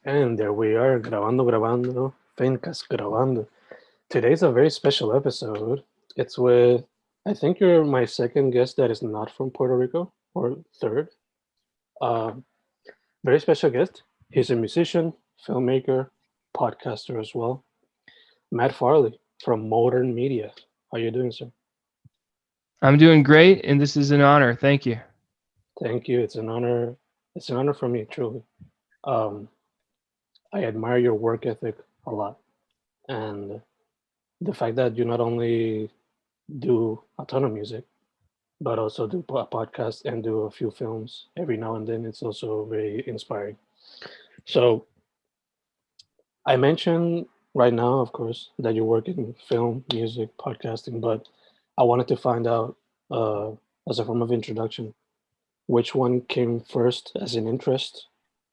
And there we are, grabando, FENcast grabando. Today's a very special episode. It's with, I think you're my second guest that is not from Puerto Rico, or third. Uh, Very special guest. He's a musician, filmmaker, podcaster as well. Matt Farley from Motern Media. How you doing, sir? I'm doing great, and this is an honor. Thank you. Thank you. It's an honor. It's an honor for me, truly. Um, I admire your work ethic a lot, and the fact that you not only do a ton of music, but also do a podcast and do a few films every now and then. It's also very inspiring. So I mentioned right now, of course, that you work in film, music, podcasting, but I wanted to find out, uh, as a form of introduction, which one came first as an interest,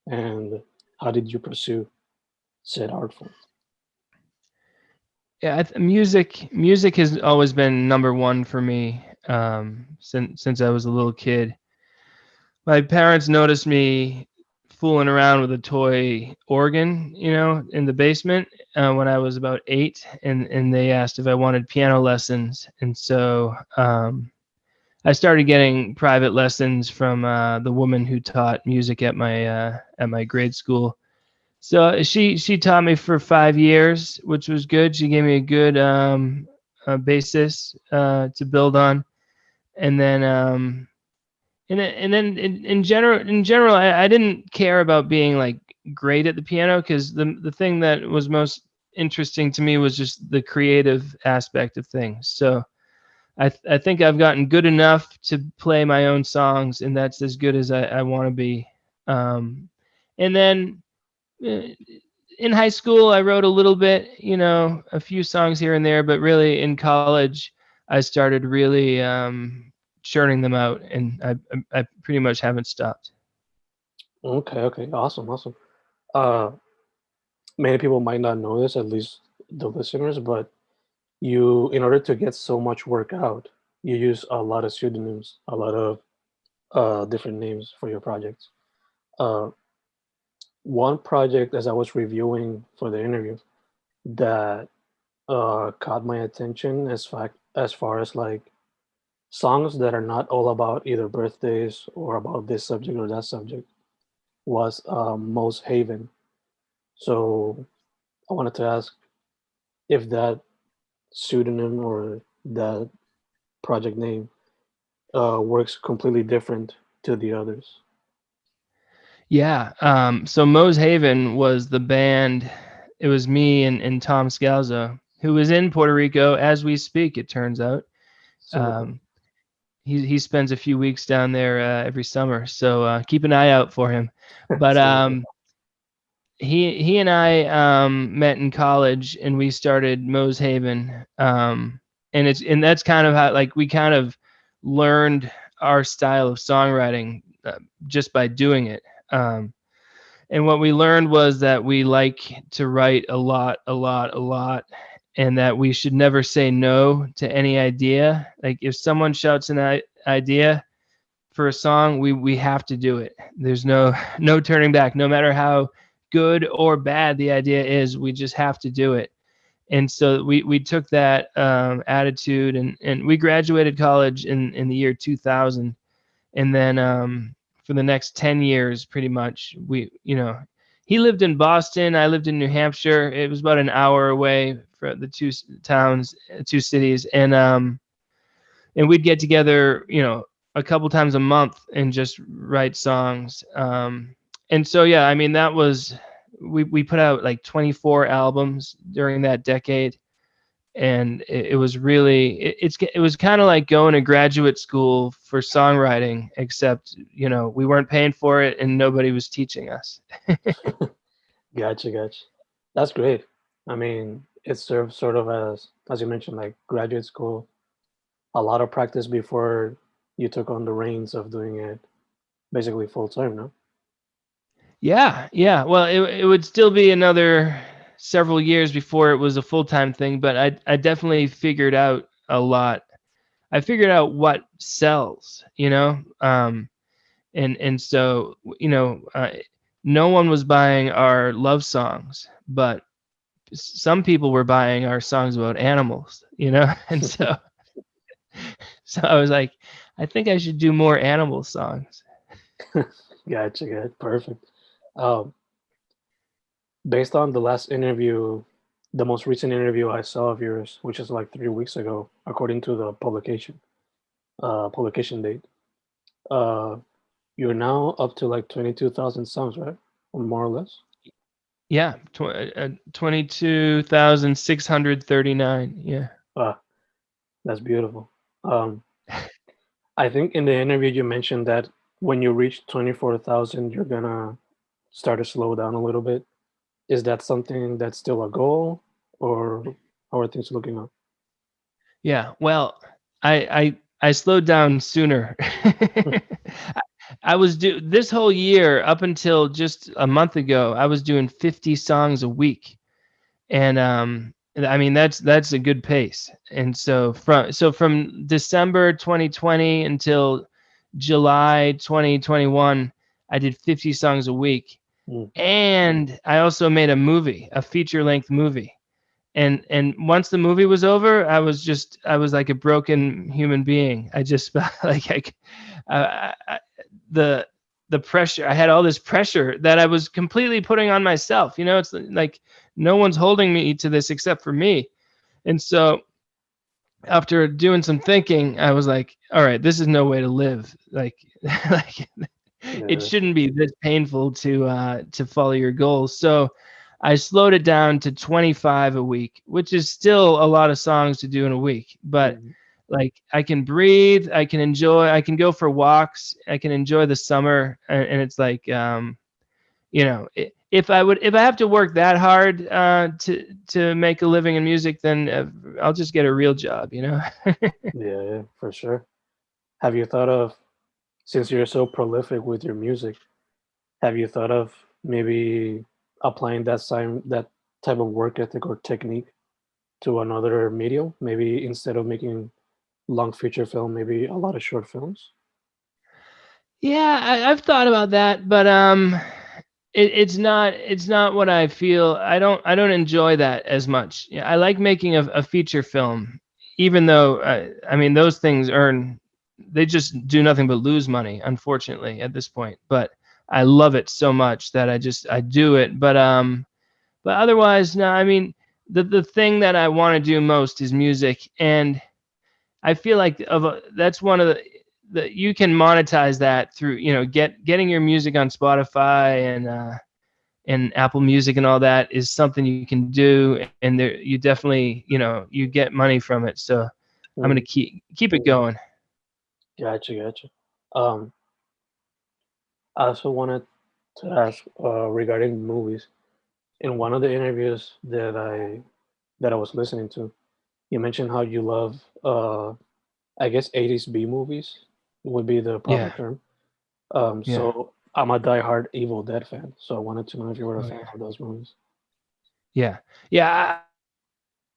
and how did you pursue said art form? Yeah, music has always been number one for me since I was a little kid. My parents noticed me fooling around with a toy organ, in the basement when I was about 8, and they asked if I wanted piano lessons, and so I started getting private lessons from the woman who taught music at my grade school. So she taught me for 5 years, which was good. She gave me a good basis to build on, and then in general, I didn't care about being like great at the piano because the thing that was most interesting to me was just the creative aspect of things. So I think I've gotten good enough to play my own songs, and that's as good as I want to be. And then uh, in high school, I wrote a little bit, a few songs here and there, but really in college, I started really churning them out, and I pretty much haven't stopped. Okay, okay, awesome, awesome. Uh, Many people might not know this, at least the listeners, but you, in order to get so much work out, you use a lot of pseudonyms, a lot of different names for your projects. Uh, One project, as I was reviewing for the interview, that caught my attention as far as like songs that are not all about either birthdays or about this subject or that subject was Most Haven. So I wanted to ask if that pseudonym or that project name works completely different to the others. Yeah. So Moe's Haven was the band. It was me and Tom Scalzo, who is in Puerto Rico as we speak. It turns out. Singapore. Um, he spends a few weeks down there every summer, so keep an eye out for him. But Singapore. he and I met in college, and we started Moe's Haven, and that's kind of how, like, we kind of learned our style of songwriting just by doing it. And what we learned was that we like to write a lot, a lot, a lot, and that we should never say no to any idea. Like, if someone shouts an idea for a song, we have to do it. There's no turning back. No matter how good or bad the idea is, we just have to do it. And so we took that attitude, and we graduated college in the year 2000, and then for the next 10 years, pretty much, he lived in Boston, I lived in New Hampshire. It was about an hour away for the two cities, and we'd get together, a couple times a month and just write songs. And so, yeah, I mean, that was, we put out like 24 albums during that decade. And it was really, it was kind of like going to graduate school for songwriting, except, we weren't paying for it and nobody was teaching us. Gotcha, gotcha. That's great. I mean, it serves sort of as you mentioned, like graduate school, a lot of practice before you took on the reins of doing it basically full time, no? Yeah, yeah. Well, it would still be another several years before it was a full-time thing, but I definitely figured out a lot. I figured out what sells, and so no one was buying our love songs, but some people were buying our songs about animals, and so I was like, I think I should do more animal songs. Gotcha. Perfect. Um, Based on the last interview, the most recent interview I saw of yours, which is like 3 weeks ago, according to the publication date, uh, you're now up to like 22,000 songs, right? Or more or less. Yeah, 22,639. Yeah. Ah, that's beautiful. Um, I think in the interview you mentioned that when you reach 24,000, you're gonna start to slow down a little bit. Is that something that's still a goal, or how are things looking up? Yeah. Well, I slowed down sooner. I was this whole year up until just a month ago, I was doing 50 songs a week. And I mean that's a good pace. And so from December 2020 until July 2021, I did 50 songs a week. Mm. And I also made a feature-length movie. And once the movie was over, I was like a broken human being. I just felt like I the the pressure. I had all this pressure that I was completely putting on myself. It's like no one's holding me to this except for me. And so after doing some thinking, I was like, all right, this is no way to live. Like like it Yeah. shouldn't be this painful to follow your goals. So I slowed it down to 25 a week, which is still a lot of songs to do in a week. But Mhm. like I can breathe, I can go for walks, I can enjoy the summer, and it's like if I have to work that hard to make a living in music, then I'll just get a real job. Yeah, for sure. Have you thought of, since you're so prolific with your music, have you thought of maybe applying that type of work ethic or technique to another medium? Maybe instead of making long feature film, maybe a lot of short films? Yeah, I've thought about that, but it's not what I feel. I don't enjoy that as much. Yeah, I like making a feature film, even though I mean those things they just do nothing but lose money, unfortunately, at this point. But I love it so much that I do it. But otherwise, no. I mean, the thing that I want to do most is music, and I feel like that's one of the you can monetize that through getting your music on Spotify and Apple Music and all that is something you can do, and there you definitely you get money from it. So I'm gonna Mm, keep it going. gotcha. Um, I also wanted to ask regarding movies. In one of the interviews that I was listening to, you mentioned how you love, I guess, 80s B movies would be the proper Yeah, term. yeah. So I'm a diehard Evil Dead fan, so I wanted to know if you were a Oh fan yeah, of those movies. yeah, yeah.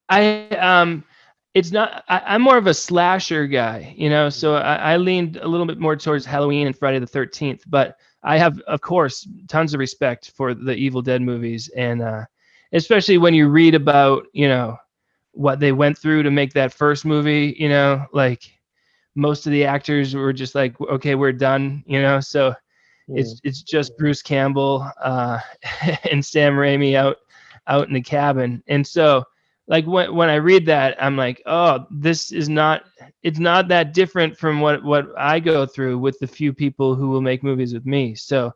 I it's not. I'm more of a slasher guy. So I leaned a little bit more towards Halloween and Friday the 13th. But I have, of course, tons of respect for the Evil Dead movies, and especially when you read about what they went through to make that first movie. Like most of the actors were just like, okay, we're done. So Mm, it's just Bruce Campbell and Sam Raimi out in the cabin. And so like when I read that, I'm like, oh, this is not it's not that different from what I go through with the few people who will make movies with me. So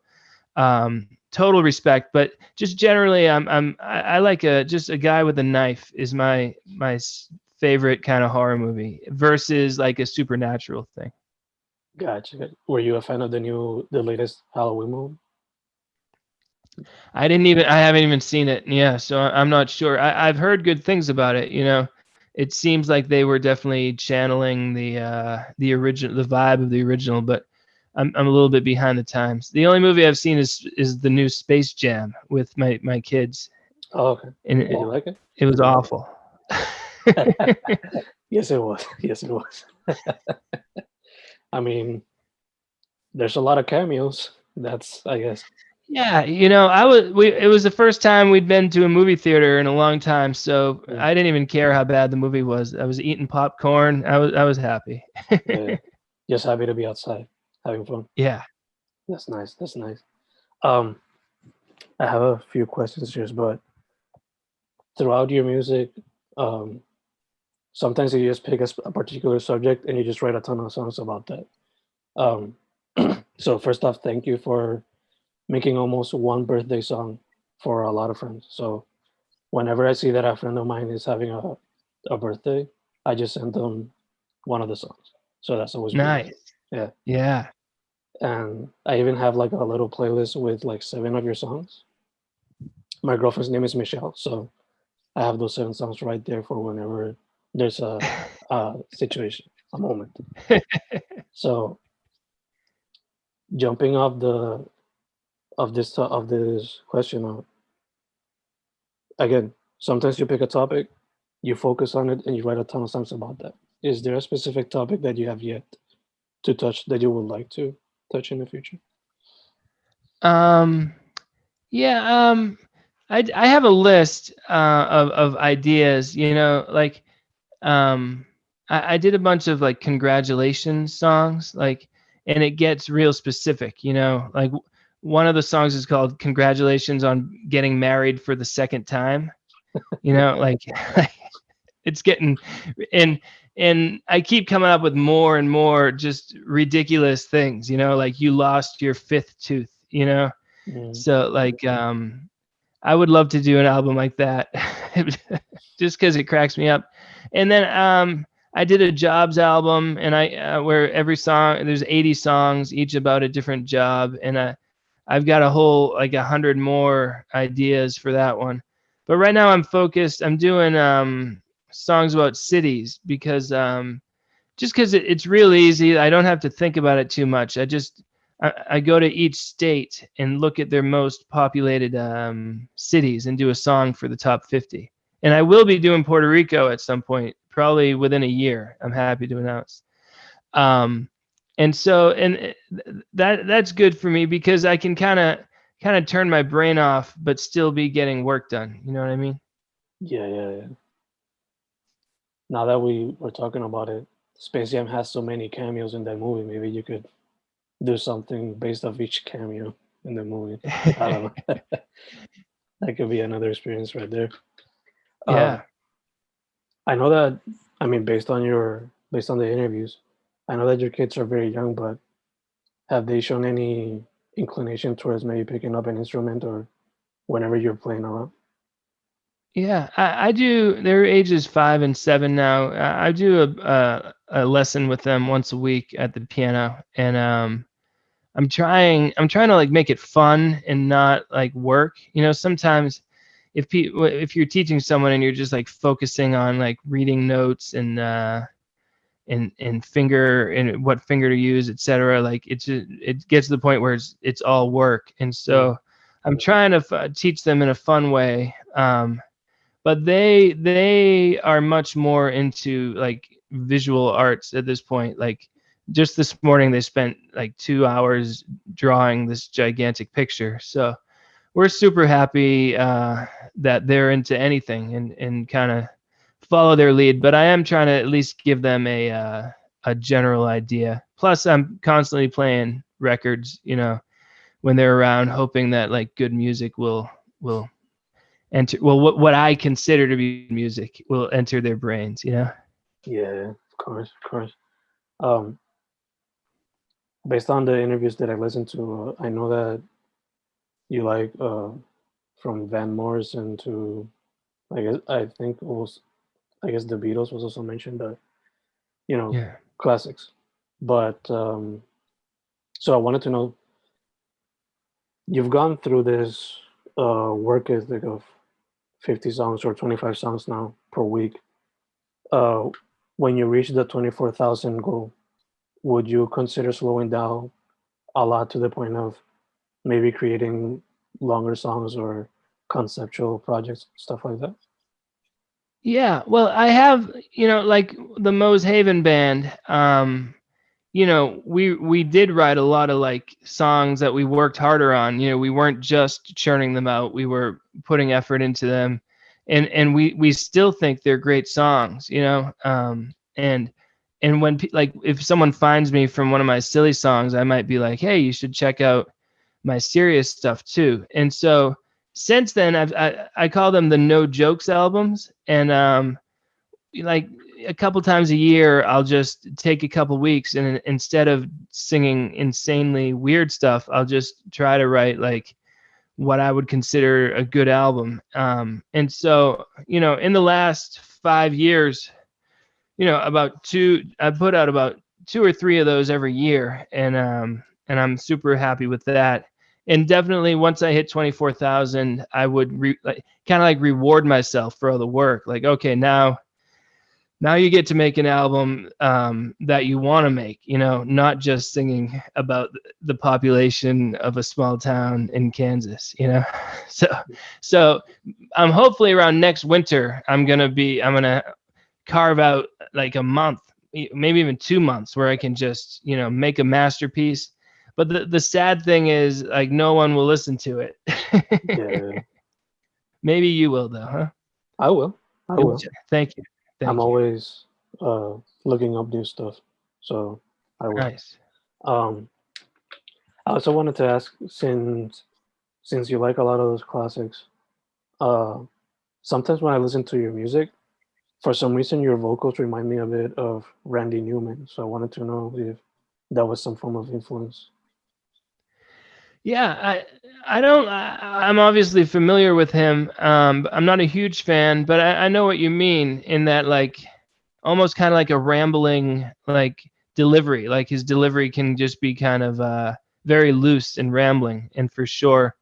total respect, but just generally I like just a guy with a knife is my favorite kind of horror movie versus like a supernatural thing. gotcha. Were you a fan of the latest Halloween movie? I haven't even seen it. Yeah, so I'm not sure. I've heard good things about it. It seems like they were definitely channeling the vibe of the original, but I'm a little bit behind the times. The only movie I've seen is the new Space Jam with my kids, Oh, okay. and Did you like it? it was awful. Yes, it was. Yes, it was. I mean, there's a lot of cameos. That's, I guess. Yeah, it was the first time we'd been to a movie theater in a long time, so Yeah, I didn't even care how bad the movie was. I was eating popcorn. I was happy. yeah. Just happy to be outside, having fun. Yeah. That's nice. That's nice. Um, I have a few questions here, but throughout your music, um, sometimes you just pick a particular subject and you just write a ton of songs about that. Um, so first off, thank you for making almost one birthday song for a lot of friends. So whenever I see that a friend of mine is having a birthday, I just send them one of the songs. So that's always been nice. Nice. Yeah. Yeah. And I even have like a little playlist with like 7 of your songs. My girlfriend's name is Michelle, so I have those 7 songs right there for whenever there's a situation, a moment. So jumping off the of this question, again, sometimes you pick a topic, you focus on it, and you write a ton of songs about that. Is there a specific topic that you have yet to touch that you would like to touch in the future? Um, yeah, I have a list of ideas, like I did a bunch of like congratulations songs, like, and it gets real specific, like one of the songs is called Congratulations on Getting Married for the Second Time, like it's getting, and and I keep coming up with more and more just ridiculous things, like you lost your fifth tooth, Mm, so like I would love to do an album like that, just because it cracks me up. And then I did a jobs album, and I where every song there's 80 songs, each about a different job, and I've got a whole like 100 more ideas for that one. But right now I'm focused. I'm doing songs about cities because just because it's real easy. I don't have to think about it too much. I go to each state and look at their most populated cities and do a song for the top 50. And I will be doing Puerto Rico at some point, probably within a year. I'm happy to announce. Um, and so, that's good for me because I can kind of turn my brain off, but still be getting work done. You know what I mean? yeah, yeah, yeah. Now that we were talking about it, Space Jam has so many cameos in that movie. Maybe you could do something based off each cameo in the movie. I don't know. That could be another experience right there. Um, Yeah. I know that. I mean, based on the interviews, I know that your kids are very young, but have they shown any inclination towards maybe picking up an instrument or whenever you're playing around? Yeah, I do. Their ages 5 and 7 now. I do a lesson with them once a week at the piano, and I'm trying to like make it fun and not like work. Sometimes if you're teaching someone and you're just like focusing on like reading notes and finger and what finger to use, etc., like it gets to the point where it's all work, and Mm, so I'm trying to teach them in a fun way. But they are much more into like visual arts at this point. Like just this morning they spent like 2 hours drawing this gigantic picture, so we're super happy that they're into anything and kind of follow their lead. But I am trying to at least give them a general idea. Plus I'm constantly playing records, when they're around, hoping that like good music will enter, well, what I consider to be music will enter their brains. yeah, of course, of course. Um, Based on the interviews that I listened to, I know that you like from Van Morrison to I think it was I guess the Beatles was also mentioned, but you know Yeah. classics. But so I wanted to know, you've gone through this work ethic of 50 songs or 25 songs now per week. Uh, when you reach the 24,000 goal, would you consider slowing down a lot to the point of maybe creating longer songs or conceptual projects, stuff like that? Yeah, well, I have, like the Mose Haven band. we did write a lot of like songs that we worked harder on. We weren't just churning them out. We were putting effort into them, and we still think they're great songs. And when like if someone finds me from one of my silly songs, I might be like, hey, you should check out my serious stuff too. And so since then, I call them the no jokes albums, and like a couple times a year I'll just take a couple weeks, and instead of singing insanely weird stuff, I'll just try to write like what I would consider a good album. And so in the last 5 years, I put out about 2 or 3 of those every year, and I'm super happy with that. And definitely once I hit 24,000, I would kind of like reward myself for all the work. Like, okay, now you get to make an album that you want to make, not just singing about the population of a small town in Kansas, So I'm hopefully around next winter, I'm going to carve out like a month, maybe even 2 months, where I can just, make a masterpiece. But the sad thing is, like, no one will listen to it. Yeah, Maybe you will, though, huh? I will. I will. Thank you. I'm always looking up new stuff, so I will. Nice. I also wanted to ask, since you like a lot of those classics, sometimes when I listen to your music, for some reason your vocals remind me a bit of Randy Newman. So I wanted to know if that was some form of influence. Yeah, I'm obviously familiar with him. I'm not a huge fan, but I know what you mean, in that like almost kind of like a rambling like delivery. Like his delivery can just be kind of very loose and rambling. And for sure,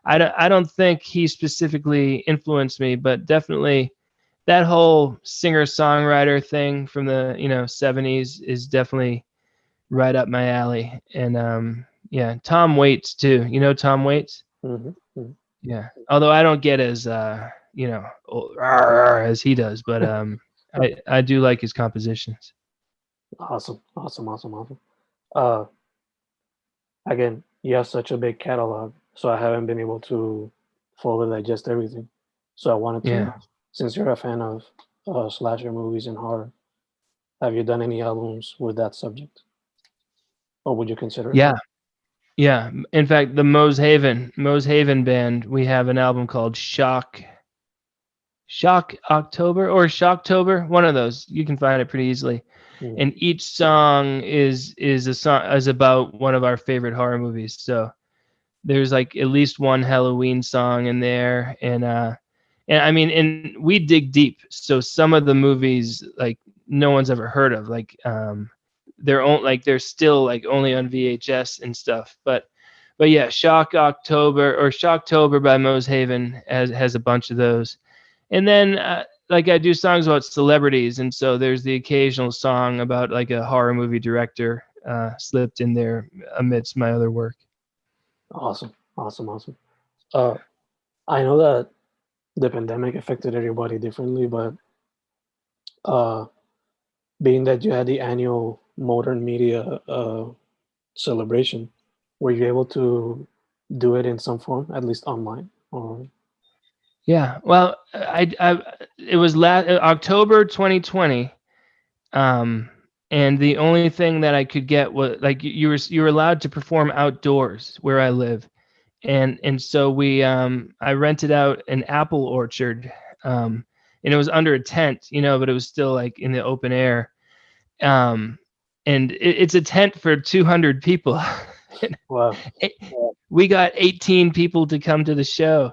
I don't think he specifically influenced me, but definitely that whole singer-songwriter thing from the 70s is definitely right up my alley. And yeah, Tom Waits too. You know Tom Waits? Mm-hmm. Mm-hmm. Yeah. Although I don't get as as he does, but I do like his compositions. Awesome. Uh, Again, you have such a big catalog, so I haven't been able to fully digest everything. So I wanted to know, since you're a fan of slasher movies and horror, have you done any albums with that subject, or would you consider it? Yeah. In fact, the Mose Haven band, we have an album called Shock October or Shocktober, one of those. You can find it pretty easily. Mm. And each song is about one of our favorite horror movies. So there's like at least one Halloween song in there, and I mean, and we dig deep. So some of the movies like no one's ever heard of, like they're still like only on VHS and stuff. But yeah, Shock Shocktober by Mose Haven has a bunch of those. And then like I do songs about celebrities, and so there's the occasional song about like a horror movie director slipped in there amidst my other work. Awesome. I know that the pandemic affected everybody differently, but being that you had the annual Motern Media celebration, were you able to do it in some form, at least online? Or yeah, well, it was October 2020, and the only thing that I could get was like you were allowed to perform outdoors where I live, and so I rented out an apple orchard, and it was under a tent, but it was still like in the open air, and it's a tent for 200 people. Wow. We got 18 people to come to the show.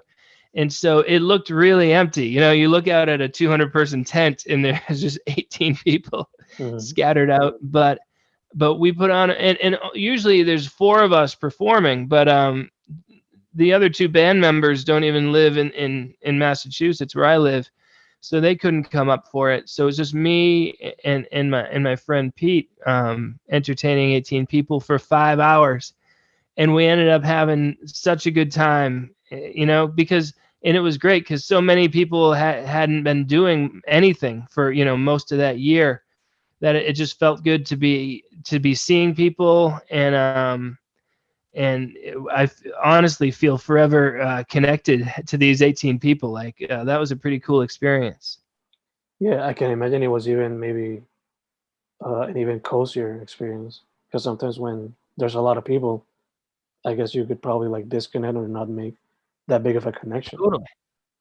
And so it looked really empty. You look out at a 200-person tent and there's just 18 people scattered out. But we put on, and usually there's 4 of us performing, but the other 2 band members don't even live in Massachusetts where I live, so they couldn't come up for it. So it's just me and my friend Pete entertaining 18 people for 5 hours, and we ended up having such a good time. Because it was great because so many people hadn't been doing anything for most of that year, that it just felt good to be seeing people, and honestly feel forever connected to these 18 people. Like that was a pretty cool experience. Yeah, I can imagine it was even maybe an even cozier experience because sometimes when there's a lot of people, I guess you could probably like disconnect or not make that big of a connection. Totally.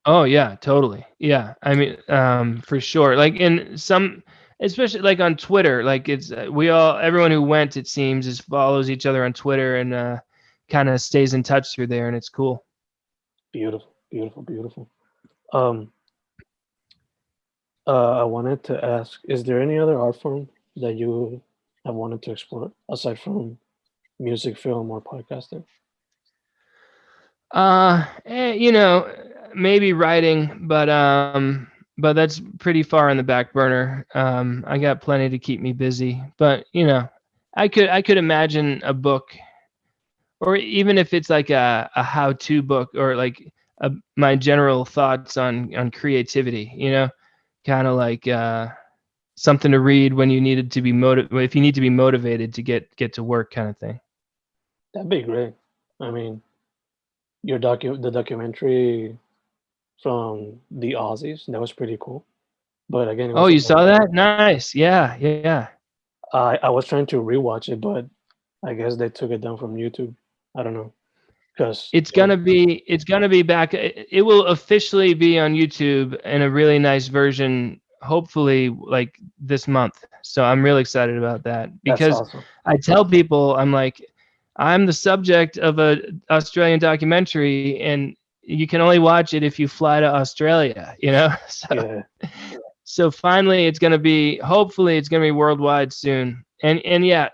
Oh yeah, totally. Yeah. I mean, for sure. Like in some, especially like on Twitter, like it's everyone who went, it seems, is follows each other on Twitter and kind of stays in touch through there, and it's cool. Beautiful, beautiful, beautiful. Um, I wanted to ask, is there any other art form that you have wanted to explore aside from music, film, or podcasting? You know, maybe writing, but that's pretty far in the back burner. I got plenty to keep me busy, but you know, I could imagine a book, or even if it's like a how-to book, or like my general thoughts on creativity. You know, kind of like something to read when you needed to be if you need to be motivated to get to work, kind of thing. That'd be great. I mean, the documentary from the Aussies, that was pretty cool. But again, it Oh, was you about saw that? Nice. Yeah, yeah. I was trying to rewatch it, but I guess they took it down from YouTube. I don't know because It's gonna be back. It will officially be on YouTube in a really nice version, hopefully like this month. So I'm really excited about that, that's because awesome. I tell people, I'm like, I'm the subject of a Australian documentary, and you can only watch it if you fly to Australia, you know? Yeah, So finally it's going to be, hopefully it's going to be worldwide soon. And yeah,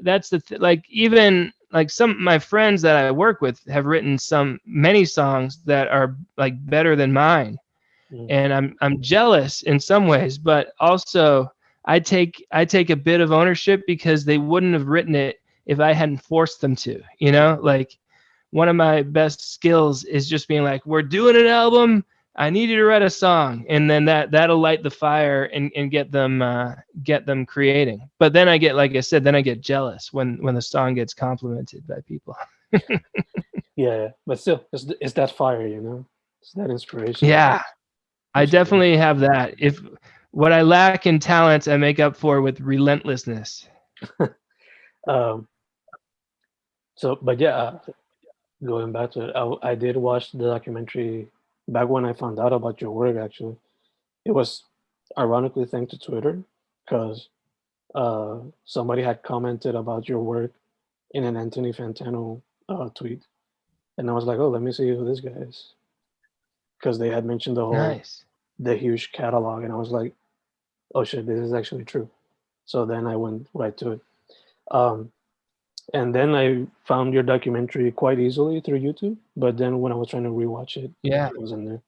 that's like, even like some of my friends that I work with have written many songs that are like better than mine, mm, and I'm jealous in some ways, but also I take a bit of ownership, because they wouldn't have written it if I hadn't forced them to, you know? Like, one of my best skills is just being like, we're doing an album, I need you to write a song, and then that'll light the fire and get them creating. But then I get, like I said, then I get jealous when the song gets complimented by people. yeah. But still, it's that fire, you know. It's that inspiration. Yeah, I Which is great. definitely have that. If what I lack in talent, I make up for with relentlessness. Um, so, but yeah, going back to it, I did watch the documentary back when I found out about your work. Actually, it was ironically thanks to Twitter because somebody had commented about your work in an Anthony Fantano tweet, and I was like, oh, let me see who this guy is, because they had mentioned Nice. the huge catalog, and I was like, oh shit, this is actually true. So then I went right to it. Um, and then I found your documentary quite easily through YouTube. But then when I was trying to rewatch it, Yeah. it wasn't there.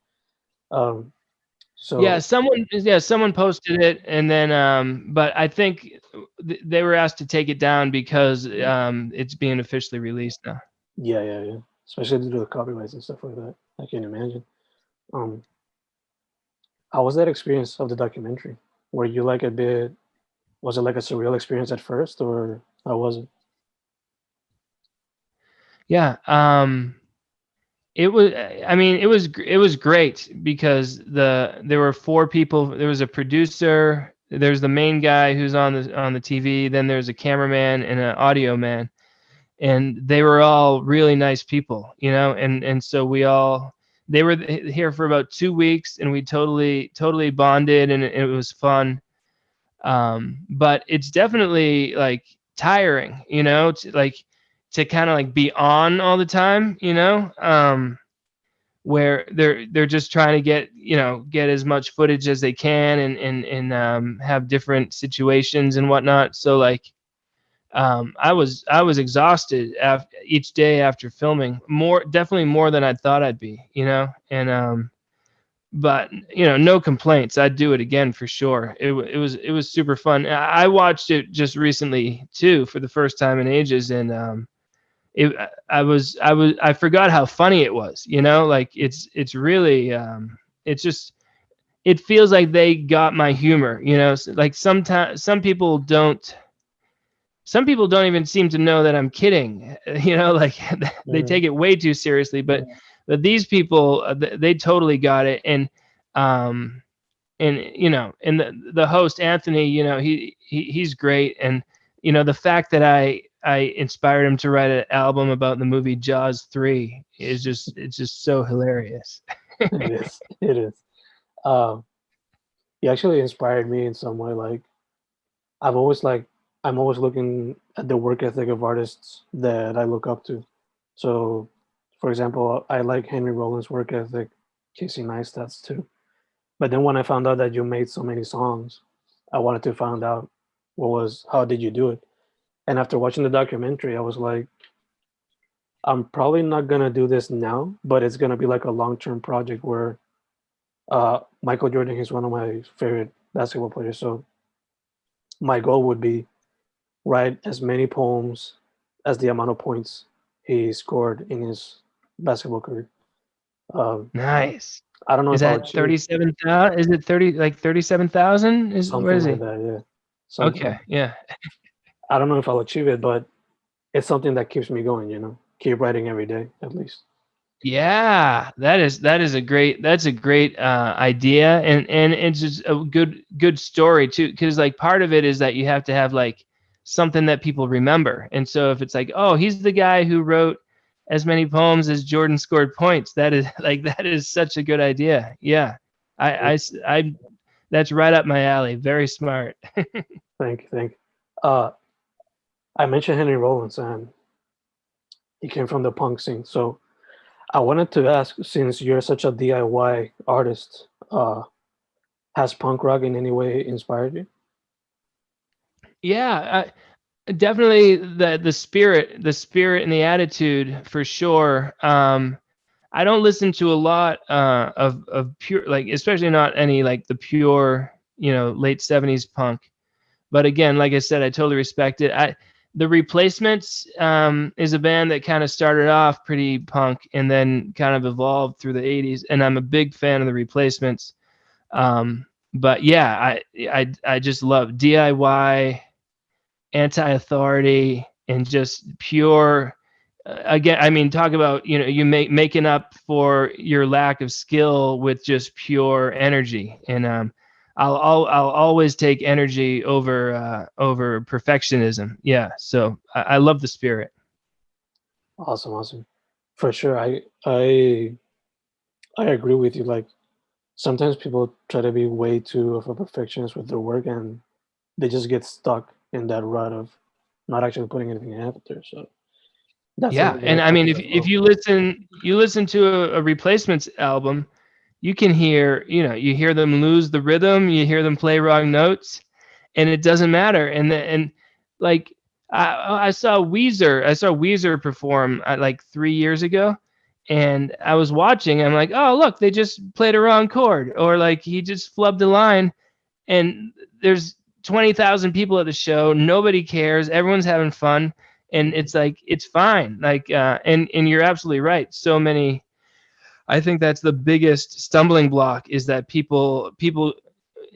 Um, Yeah, so someone posted it, and then but I think they were asked to take it down because it's being officially released now. yeah, yeah, yeah. Especially due to the copyrights and stuff like that. I can imagine. Um, how was that experience of the documentary? Were you like a bit? Was it like a surreal experience at first, or how was it? Yeah, it was, I mean, it was great, because there were four people. There was a producer, there's the main guy who's on the TV, then there's a cameraman and an audio man, and they were all really nice people, you know, and so they were here for about 2 weeks, and we totally bonded, and it was fun. But it's definitely like tiring, you know, to kind of like be on all the time, you know, where they're just trying to get as much footage as they can, and have different situations and whatnot. So like, I was exhausted each day after filming, definitely more than I thought I'd be, you know. And but you know, no complaints. I'd do it again for sure. It was super fun. I watched it just recently too, for the first time in ages, and it I forgot how funny it was. You know, like it's really it's just it feels like they got my humor, you know. Like sometimes some people don't even seem to know that I'm kidding, you know, like they Mm, take it way too seriously, but mm, these people, they totally got it. Um and you know, and the host Anthony, you know, he's great. And you know, the fact that I inspired him to write an album about the movie Jaws 3 is just, it's just so hilarious. it is. It is. Um, he actually inspired me in some way. Like I've always like I'm always looking at the work ethic of artists that I look up to. So, for example, I like Henry Rollins' work ethic, Casey Neistat's too. But then when I found out that you made so many songs, I wanted to find out how did you do it? And after watching the documentary, I was like, I'm probably not gonna do this now, but it's gonna be like a long-term project where Michael Jordan is one of my favorite basketball players. So my goal would be write as many poems as the amount of points he scored in his basketball career. Um, Nice. I don't know Is if I'll that achieve 37,000? Is it 30, like 37,000? Is, what something is like he? that. Yeah, something. Okay, yeah. I don't know if I'll achieve it, but it's something that keeps me going. Keep writing every day at least. Yeah, that is a great, that's a great idea. And it's just a good story too, because like part of it is that you have to have like something that people remember. And so if it's like, oh, he's the guy who wrote as many poems as Jordan scored points, that is like, that is such a good idea. Yeah. I that's right up my alley. Very smart. Thank you, thank you. I mentioned Henry Rollins, and he came from the punk scene. So I wanted to ask, since you're such a DIY artist, has punk rock in any way inspired you? Yeah, definitely the spirit and the attitude for sure. I don't listen to a lot of pure, like, especially not any like the pure, you know, late 70s punk. But again, like I said, I totally respect it. The Replacements is a band that kind of started off pretty punk and then kind of evolved through the 80s, and I'm a big fan of the Replacements. But yeah, I just love DIY, anti-authority, and just pure, again, I mean, talk about, you know, you making up for your lack of skill with just pure energy. And I'll always take energy over perfectionism. Yeah, so I love the spirit. Awesome, awesome. For sure. I agree with you. Like sometimes people try to be way too of a perfectionist with their work, and they just get stuck in that rut of not actually putting anything out there. So that's Yeah, something that I and I try mean, to if do as well. you listen to a Replacements album, you can hear, you know, you hear them lose the rhythm, you hear them play wrong notes, and it doesn't matter. And like, I saw Weezer perform like 3 years ago, and I was watching. I'm like, oh look, they just played a wrong chord, or like he just flubbed a line, and there's 20,000 people at the show. Nobody cares. Everyone's having fun, and Mhm. it's like, it's fine. Like, and you're absolutely right. So many. I think that's the biggest stumbling block, is that people,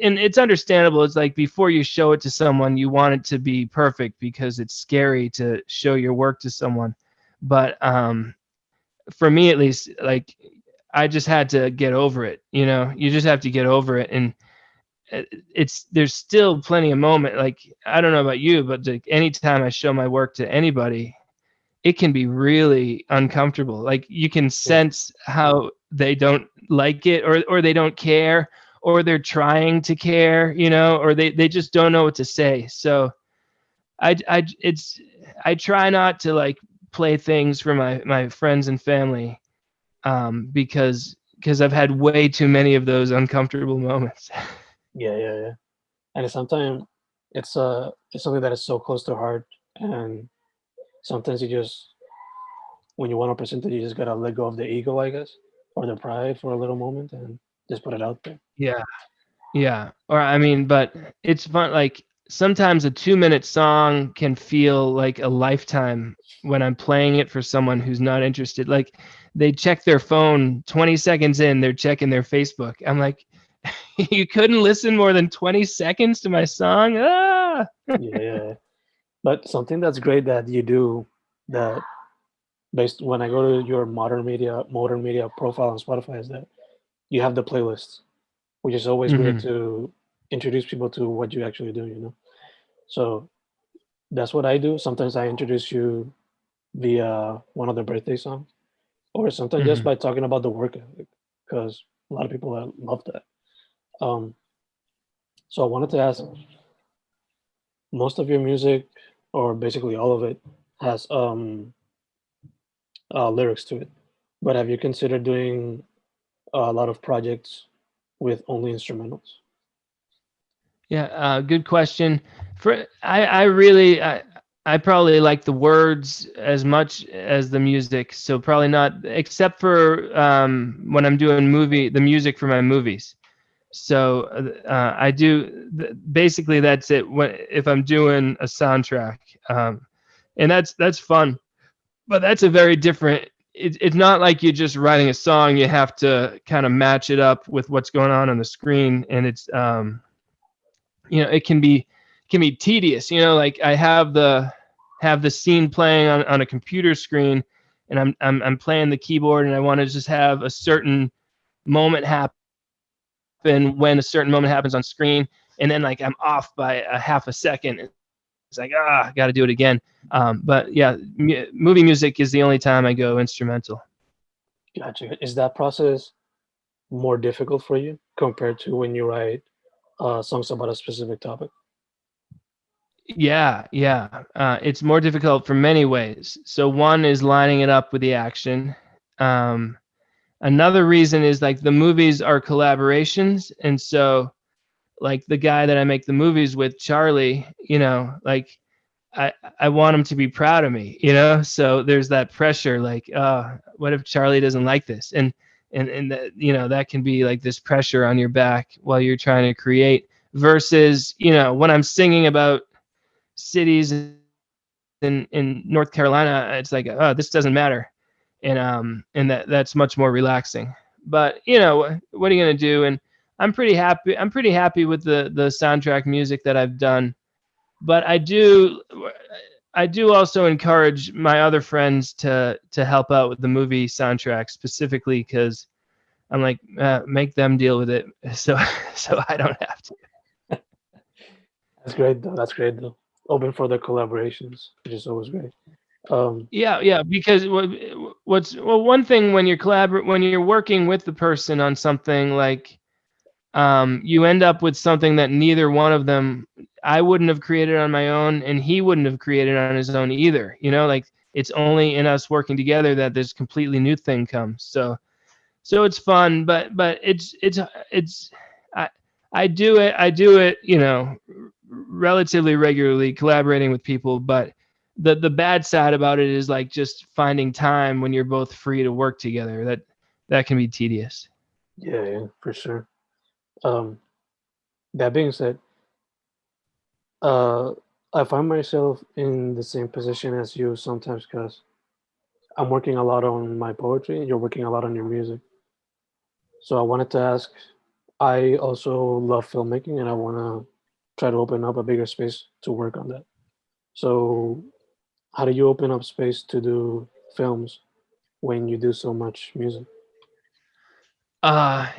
and it's understandable. It's like, before you show it to someone, you want it to be perfect because it's scary to show your work to someone. But for me at least, like, I just had to get over it. You know, you just have to get over it. And it's, there's still plenty of moment. Like, I don't know about you, but like, anytime I show my work to anybody, it can be really uncomfortable. Like, you can Yeah. sense how they don't like it, or they don't care, or they're trying to care, you know, or they just don't know what to say. So I try not to like play things for my friends and family, because I've had way too many of those uncomfortable moments. Yeah, yeah, yeah. And sometimes it's something that is so close to heart, and sometimes you just when you want to present it, you just gotta let go of the ego, I guess, or the pride for a little moment, and just put it out there. Yeah. Yeah. Or I mean, but it's fun. Like, sometimes a 2-minute song can feel like a lifetime when I'm playing it for someone who's not interested. Like, they check their phone 20 seconds in, they're checking their Facebook. I'm like, You couldn't listen more than 20 seconds to my song. Ah. Yeah. But something that's great that you do that based when I go to your Motern Media profile on Spotify is that you have the playlists, which is always great Mhm. to introduce people to what you actually do, So that's what I do. Sometimes I introduce you via one of the birthday songs, or sometimes just Mhm. by talking about the work ethic, because a lot of people love that. Um, so I wanted to ask, most of your music, or basically all of it, has lyrics to it. But have you considered doing a lot of projects with only instrumentals? Yeah, good question. I really I probably like the words as much as the music, so probably not, except for when I'm doing the music for my movies. So I do basically that's it. If I'm doing a soundtrack, and that's fun, but that's a very different. It's not like you're just writing a song. You have to kind of match it up with what's going on the screen, and it's it can be tedious. Like I have the scene playing on a computer screen, and I'm playing the keyboard, and I want to just have a certain moment happen when a certain moment happens on screen, and then like I'm off by a half a second. It's like, got to do it again. But yeah, movie music is the only time I go instrumental. Gotcha. Is that process more difficult for you compared to when you write songs about a specific topic? Yeah. It's more difficult for many ways. So one is lining it up with the action. Um, Another reason is like the movies are collaborations, and so like the guy that I make the movies with, Charlie, like I want him to be proud of me, So there's that pressure, like, what if Charlie doesn't like this? And that, that can be like this pressure on your back while you're trying to create. Versus, when I'm singing about cities in North Carolina, it's like, oh, this doesn't matter, and that's much more relaxing. But what are you gonna do? And I'm pretty happy. I'm pretty happy with the soundtrack music that I've done. But I do also encourage my other friends to help out with the movie soundtrack specifically because I'm like, make them deal with it, so so I don't have to. That's great though. Open for the collaborations, which is always great. Yeah, because one thing when when you're working with the person on something, like you end up with something that neither one of them, I wouldn't have created on my own, and he wouldn't have created on his own either. Like it's only in us working together that this completely new thing comes. So it's fun, but it's I I do it relatively regularly, collaborating with people. But the bad side about it is like just finding time when you're both free to work together. That can be tedious. Yeah, for sure. Um, that being said, uh, I find myself in the same position as you sometimes because I'm working a lot on my poetry and you're working a lot on your music. So I wanted to ask, I also love filmmaking and I want to try to open up a bigger space to work on that. So how do you open up space to do films when you do so much music?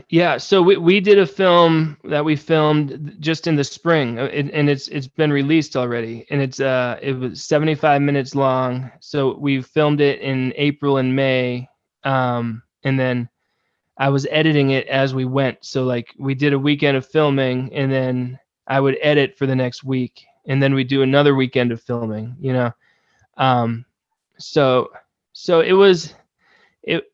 Yeah, so we did a film that we filmed just in the spring, and it's been released already, and it was 75 minutes long. So we filmed it in April and May, and then I was editing it as we went. So like we did a weekend of filming, and then I would edit for the next week, and then we do another weekend of filming. Um, so it was it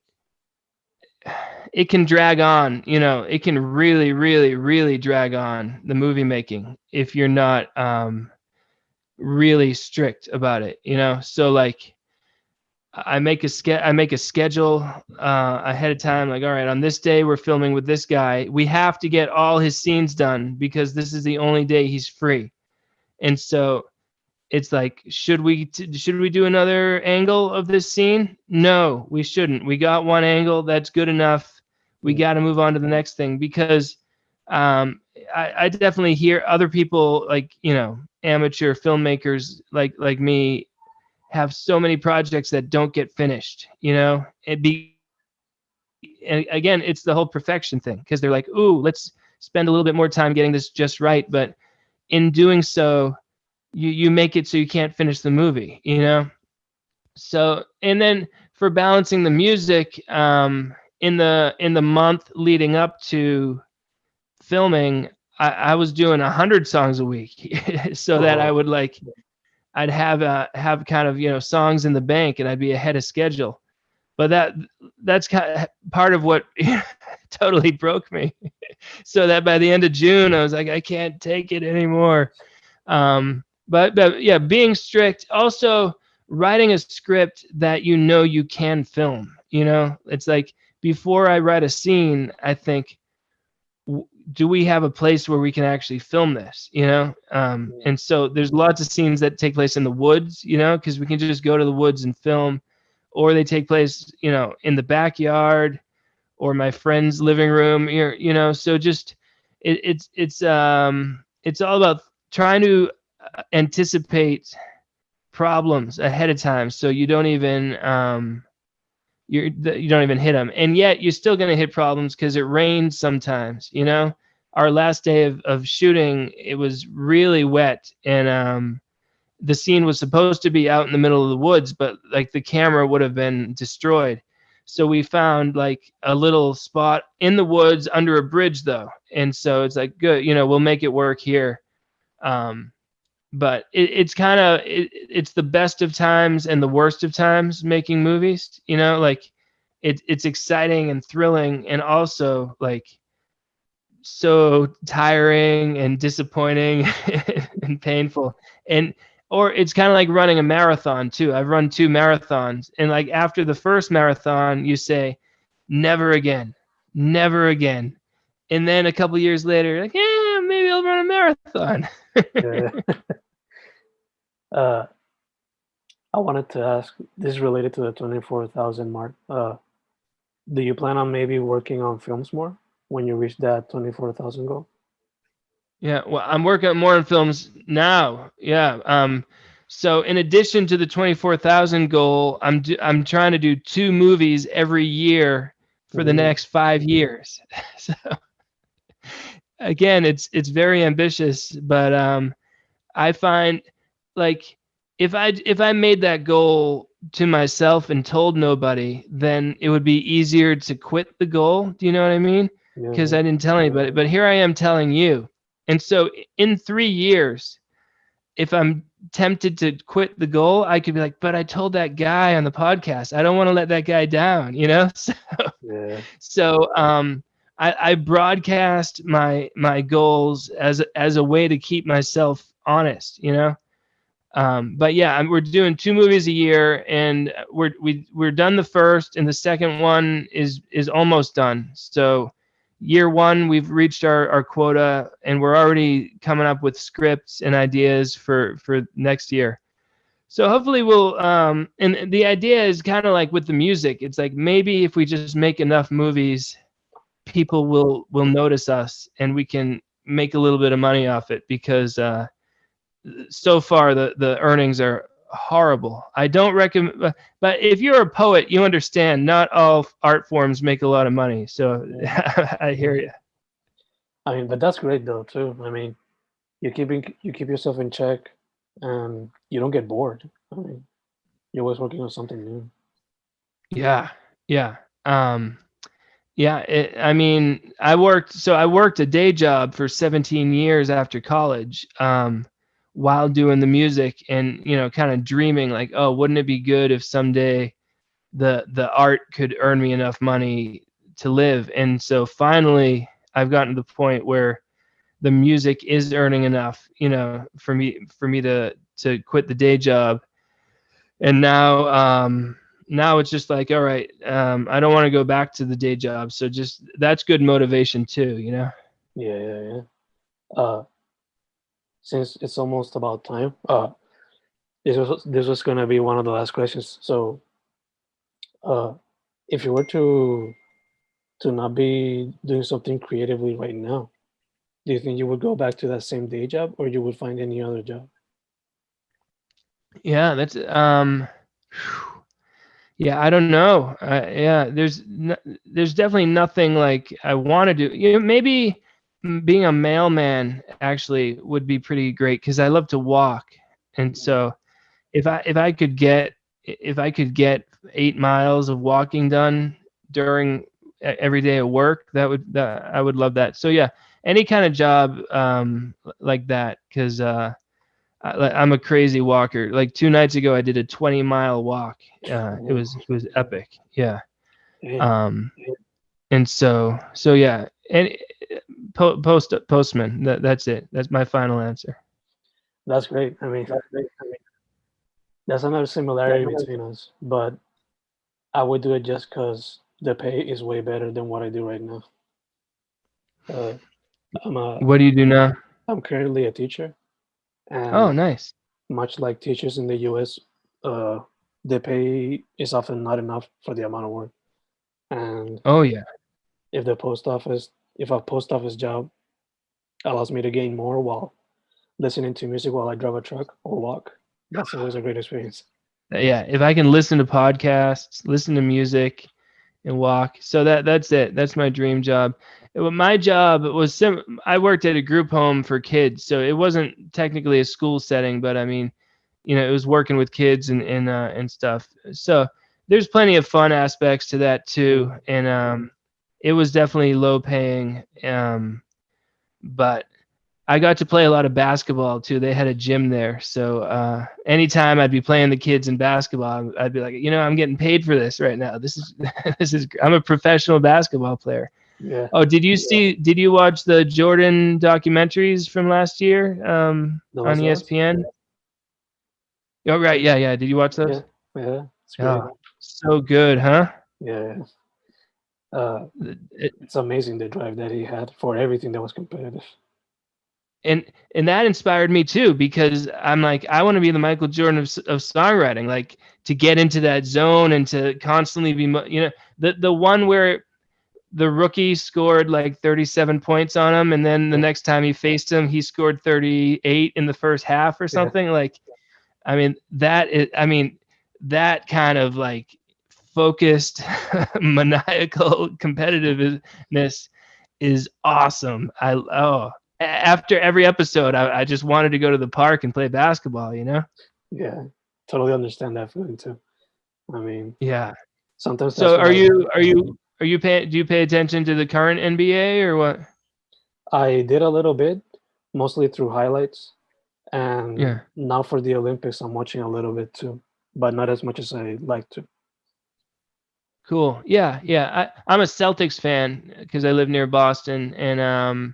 it can drag on. It can really, really, really drag on the movie making if you're not really strict about it. So like I make a schedule ahead of time. Like, all right, on this day we're filming with this guy. We have to get all his scenes done because this is the only day he's free. And so it's like, should we do another angle of this scene? No, we shouldn't. We got one angle. That's good enough. We Yeah, got to move on to the next thing because I definitely hear other people, like, you know, amateur filmmakers like me, have so many projects that don't get finished, you know. And again, it's the whole perfection thing, because they're like, ooh, let's spend a little bit more time getting this just right, but in doing so, you make it so you can't finish the movie, you know. So, and then for balancing the music, in the month leading up to filming, I was doing 100 songs a week, so that I Oh, would like, I'd have kind of, you know, songs in the bank, and I'd be ahead of schedule. But that's kind of part of what totally broke me. So that by the end of June, I was like, I can't take it anymore. But yeah, being strict. Also, writing a script that you know you can film. You know, it's like, before I write a scene, I think, do we have a place where we can actually film this? You know, yeah. and so there's lots of scenes that take place in the woods. You know, because we can just go to the woods and film, or they take place, you know, in the backyard or my friend's living room. You know, so just it's all about trying to anticipate problems ahead of time, so you don't even you don't even hit them, and yet you're still going to hit problems because it rains sometimes, you know. Our last day of shooting, it was really wet, and the scene was supposed to be out in the middle of the woods, but like the camera would have been destroyed. So we found like a little spot in the woods under a bridge though. And so it's like, good, you know, we'll make it work here. Um, but it's kind of, it's the best of times and the worst of times making movies, you know, like it's exciting and thrilling, and also like so tiring and disappointing and painful. And or it's kind of like running a marathon too. I've run 2 marathons, and like after the first marathon you say, never again, never again. And then a couple years later you're like, yeah, maybe I'll run a marathon. Yeah. uh, I wanted to ask, this is related to the 24,000 mark. Do you plan on maybe working on films more when you reach that 24,000 goal? Yeah, well, I'm working more on films now. Yeah. So in addition to the 24,000 goal, I'm trying to do 2 movies every year for the Mm, next 5 years. So again, it's very ambitious, but I find, like, if I made that goal to myself and told nobody, then it would be easier to quit the goal. Do you know what I mean? Because yeah, I didn't tell anybody. But here I am telling you. And so in 3 years, if I'm tempted to quit the goal, I could be like, but I told that guy on the podcast, I don't want to let that guy down, you know? So yeah, I broadcast my goals as a way to keep myself honest, you know. But yeah, we're doing 2 movies a year, and we're done the first, and the second one is almost done. So year one, we've reached our quota, and we're already coming up with scripts and ideas for next year. So hopefully we'll and the idea is kind of like with the music. It's like, maybe if we just make enough movies, people will notice us, and we can make a little bit of money off it, because so far the earnings are horrible. I don't recommend, but if you're a poet, you understand not all art forms make a lot of money. So yeah. I hear you. I mean, but that's great though too. I mean, you keep yourself in check, and you don't get bored. I mean, you're always working on something new. Yeah, yeah. Um, yeah, I mean, I worked a day job for 17 years after college, while doing the music, and, you know, kind of dreaming like, oh, wouldn't it be good if someday the art could earn me enough money to live. And so finally I've gotten to the point where the music is earning enough, you know, for me to quit the day job. And now it's just like, all right, I don't want to go back to the day job, so just that's good motivation too, you know. Yeah, yeah, yeah. Since it's almost about time, this was gonna be one of the last questions. So, uh, if you were to not be doing something creatively right now, Do you think you would go back to that same day job, or you would find any other job? Yeah, that's yeah, I don't know. Yeah, there's definitely nothing like I want to do. You know, maybe being a mailman actually would be pretty great because I love to walk, and so if I could get 8 miles of walking done during every day at work, that I would love that. So yeah, any kind of job like that because I'm a crazy walker. Like 2 nights ago, I did a 20-mile walk. It was epic. Yeah. Damn, Um, and so yeah. And postman. That's it. That's my final answer. that's great. I mean, that's another similarity between us, but I would do it just because the pay is way better than what I do right now. Uh, I'm a What do you do now? I'm currently a teacher, Oh, and nice. much like teachers in the U.S., uh, the pay is often not enough for the amount of work. And Oh yeah. if the post office, if a post office job allows me to gain more while listening to music while I drive a truck or walk, that's always a great experience. Yeah. If I can listen to podcasts, listen to music, and walk. So that's it. That's my dream job. My job was I worked at a group home for kids, so it wasn't technically a school setting, but I mean, you know, it was working with kids and stuff. So there's plenty of fun aspects to that too, and it was definitely low paying, but I got to play a lot of basketball too. They had a gym there. So anytime I'd be playing the kids in basketball, I'd be like, you know, I'm getting paid for this right now. This is I'm a professional basketball player. Yeah, Oh, did you watch the Jordan documentaries from last year the on last dance. ESPN? Oh, right. Yeah. Yeah. Did you watch Yeah, those? yeah, it's great. Oh, so good, huh? Yeah, uh, It- it's amazing the drive that he had for everything that was competitive. and that inspired me too because I'm like I want to be the Michael Jordan of songwriting, like to get into that zone and to constantly be you know the one where the rookie scored like 37 points on him and then the Yeah, next time he faced him he scored 38 in the first half or yeah, something. Like I mean that kind of like focused maniacal competitiveness is awesome. After every episode, I just wanted to go to the park and play basketball, you know? yeah. Totally understand that feeling too. I mean, Yeah. sometimes that's So what are you pay do you pay attention to the current NBA or what? I did a little bit, mostly through highlights, and Yeah. now for the Olympics, I'm watching a little bit too, but not as much as I'd like to. Cool. Yeah, yeah. I'm a Celtics fan because I live near Boston and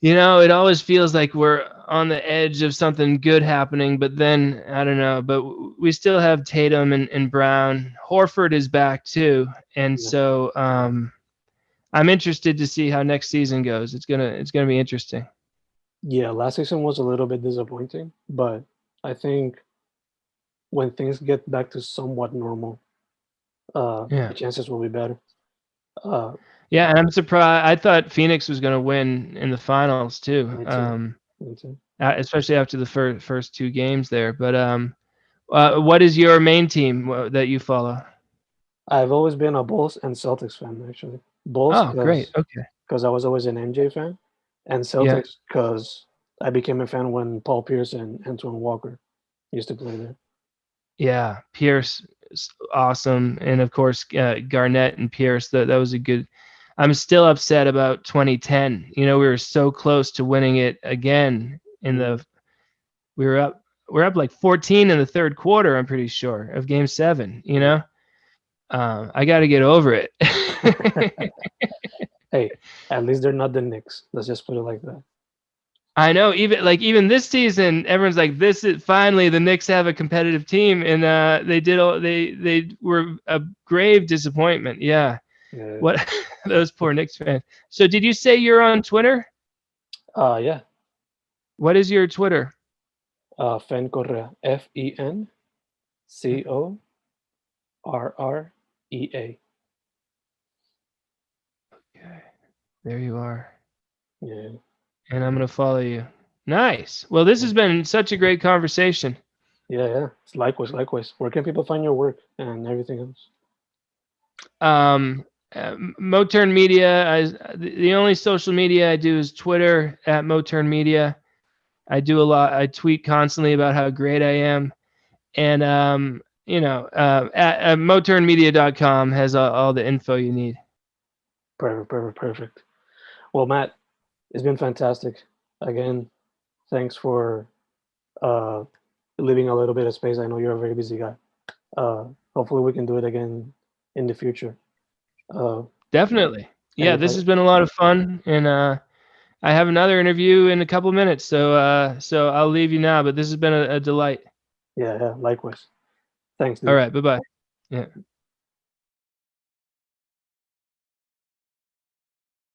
you know, it always feels like we're on the edge of something good happening, but then I don't know. But we still have Tatum and Brown. Horford is back too, and Yeah, so I'm interested to see how next season goes. It's gonna be interesting. yeah. Last season was a little bit disappointing, but I think when things get back to somewhat normal, Yeah, the chances will be better. Uh, yeah. And I'm surprised. I thought Phoenix was gonna win in the finals too, me too. Me too. especially after the first two games there. But what is your main team that you follow? I've always been a Bulls and Celtics fan, actually. Bulls Oh, great. because Okay. I was always an MJ fan, and Yeah. Celtics because I became a fan when Paul Pierce and Antoine Walker used to play there. Yeah, Pierce is awesome, and of course Garnett and Pierce. That was a good. I'm still upset about 2010. You know, we were so close to winning it again. Mhm. We were up. We're up like 14 in the third quarter. I'm pretty sure of Game 7. You Yeah. know, I got to get over it. Hey, at least they're not the Knicks. Let's just put it like that. I know. Even this season, everyone's like, "This is finally the Knicks have a competitive team," and they did. They were a grave disappointment. Yeah. Yeah. What those poor Knicks fans. So did you say you're on Twitter? Yeah. What is your Twitter? Fen Correa. FENCORREA. Okay, there you are. Yeah. and I'm gonna follow you. Nice. Well, this has been such a great conversation. Yeah. It's likewise. Where can people find your work and everything else? Motern Media. The only social media I do is Twitter at Motern Media. I do a lot. I tweet constantly about how great I am, and at moternmedia.com has all the info you need. Perfect. Well, Matt, it's been fantastic. Again, thanks for uh, leaving a little bit of space. I know you're a very busy guy. Hopefully, we can do it again in the future. Definitely. Yeah, And if this has been a lot of fun, and I have another interview in a couple of minutes, so I'll leave you now. But this has been a delight. yeah, likewise. Thanks, All dude. right, bye bye. Yeah.